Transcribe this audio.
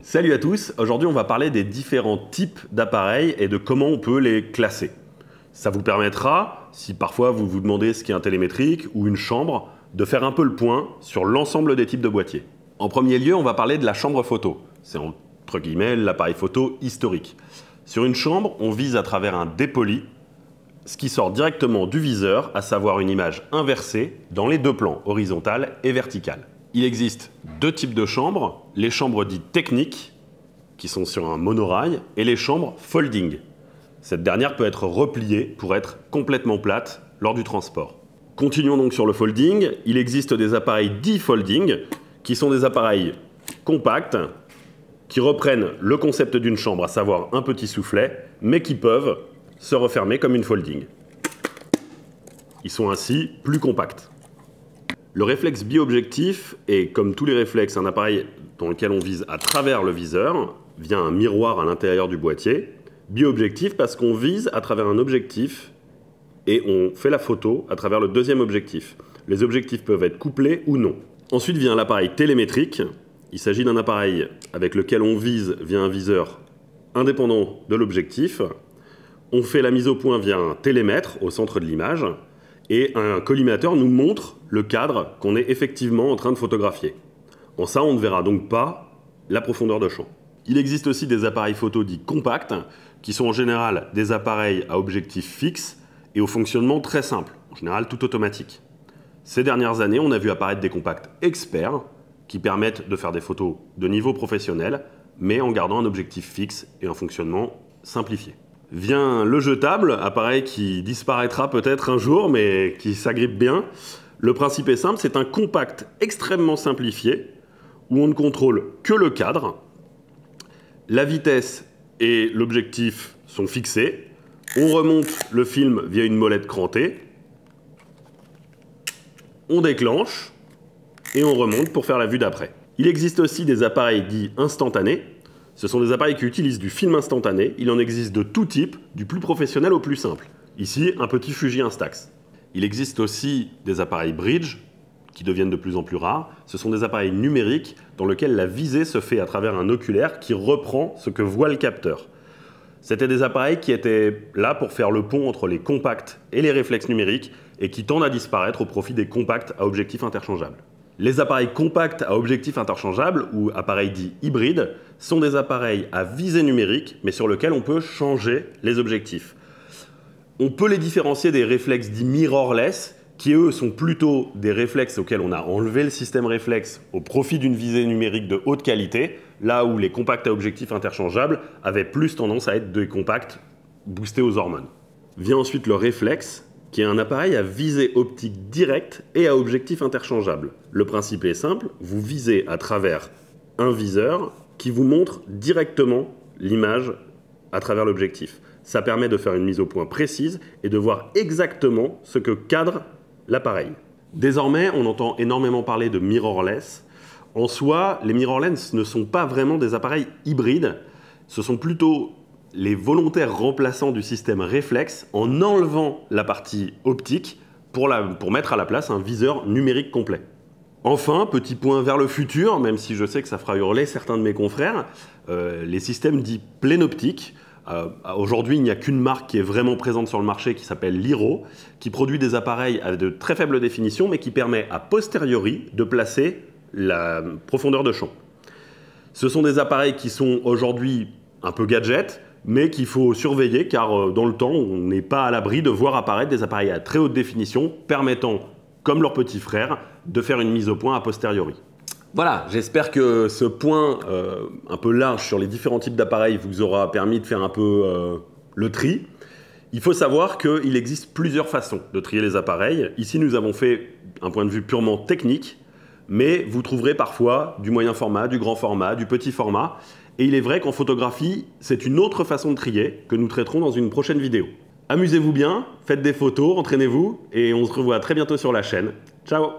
Salut à tous, aujourd'hui on va parler des différents types d'appareils et de comment on peut les classer. Ça vous permettra, si parfois vous vous demandez ce qu'est un télémétrique ou une chambre, de faire un peu le point sur l'ensemble des types de boîtiers. En premier lieu, on va parler de la chambre photo. C'est entre guillemets l'appareil photo historique. Sur une chambre, on vise à travers un dépoli, ce qui sort directement du viseur, à savoir une image inversée dans les deux plans, horizontale et verticale. Il existe deux types de chambres, les chambres dites techniques, qui sont sur un monorail, et les chambres folding. Cette dernière peut être repliée pour être complètement plate lors du transport. Continuons donc sur le folding. Il existe des appareils dits folding, qui sont des appareils compacts, qui reprennent le concept d'une chambre, à savoir un petit soufflet, mais qui peuvent se refermer comme une folding. Ils sont ainsi plus compacts. Le réflexe biobjectif est, comme tous les réflexes, un appareil dans lequel on vise à travers le viseur, via un miroir à l'intérieur du boîtier. Biobjectif parce qu'on vise à travers un objectif et on fait la photo à travers le deuxième objectif. Les objectifs peuvent être couplés ou non. Ensuite vient l'appareil télémétrique. Il s'agit d'un appareil avec lequel on vise via un viseur indépendant de l'objectif. On fait la mise au point via un télémètre au centre de l'image. Et un collimateur nous montre le cadre qu'on est effectivement en train de photographier. En ça, on ne verra donc pas la profondeur de champ. Il existe aussi des appareils photo dits compacts, qui sont en général des appareils à objectif fixe et au fonctionnement très simple, en général tout automatique. Ces dernières années, on a vu apparaître des compacts experts qui permettent de faire des photos de niveau professionnel, mais en gardant un objectif fixe et un fonctionnement simplifié. Vient le jetable, appareil qui disparaîtra peut-être un jour, mais qui s'agrippe bien. Le principe est simple, c'est un compact extrêmement simplifié, où on ne contrôle que le cadre. La vitesse et l'objectif sont fixés. On remonte le film via une molette crantée. On déclenche et on remonte pour faire la vue d'après. Il existe aussi des appareils dits instantanés. Ce sont des appareils qui utilisent du film instantané. Il en existe de tout type, du plus professionnel au plus simple. Ici, un petit Fuji Instax. Il existe aussi des appareils bridge, qui deviennent de plus en plus rares. Ce sont des appareils numériques dans lesquels la visée se fait à travers un oculaire qui reprend ce que voit le capteur. C'étaient des appareils qui étaient là pour faire le pont entre les compacts et les réflexes numériques et qui tendent à disparaître au profit des compacts à objectifs interchangeables. Les appareils compacts à objectifs interchangeables, ou appareils dits hybrides, sont des appareils à visée numérique, mais sur lesquels on peut changer les objectifs. On peut les différencier des réflexes dits mirrorless, qui eux sont plutôt des réflexes auxquels on a enlevé le système réflexe au profit d'une visée numérique de haute qualité, là où les compacts à objectifs interchangeables avaient plus tendance à être des compacts boostés aux hormones. Vient ensuite le réflexe, qui est un appareil à visée optique directe et à objectif interchangeable. Le principe est simple, vous visez à travers un viseur qui vous montre directement l'image à travers l'objectif. Ça permet de faire une mise au point précise et de voir exactement ce que cadre l'appareil. Désormais, on entend énormément parler de mirrorless. En soi, les mirrorless ne sont pas vraiment des appareils hybrides, ce sont plutôt les volontaires remplaçants du système réflexe en enlevant la partie optique pour mettre à la place un viseur numérique complet. Enfin, petit point vers le futur, même si je sais que ça fera hurler certains de mes confrères, les systèmes dits plein optique. Aujourd'hui, il n'y a qu'une marque qui est vraiment présente sur le marché qui s'appelle Liro, qui produit des appareils à de très faibles définitions, mais qui permet a posteriori de placer la profondeur de champ. Ce sont des appareils qui sont aujourd'hui un peu gadgets, mais qu'il faut surveiller car dans le temps, on n'est pas à l'abri de voir apparaître des appareils à très haute définition permettant, comme leurs petits frères, de faire une mise au point a posteriori. Voilà, j'espère que ce point un peu large sur les différents types d'appareils vous aura permis de faire un peu le tri. Il faut savoir qu'il existe plusieurs façons de trier les appareils. Ici, nous avons fait un point de vue purement technique, mais vous trouverez parfois du moyen format, du grand format, du petit format. Et il est vrai qu'en photographie, c'est une autre façon de trier que nous traiterons dans une prochaine vidéo. Amusez-vous bien, faites des photos, entraînez-vous et on se revoit très bientôt sur la chaîne. Ciao!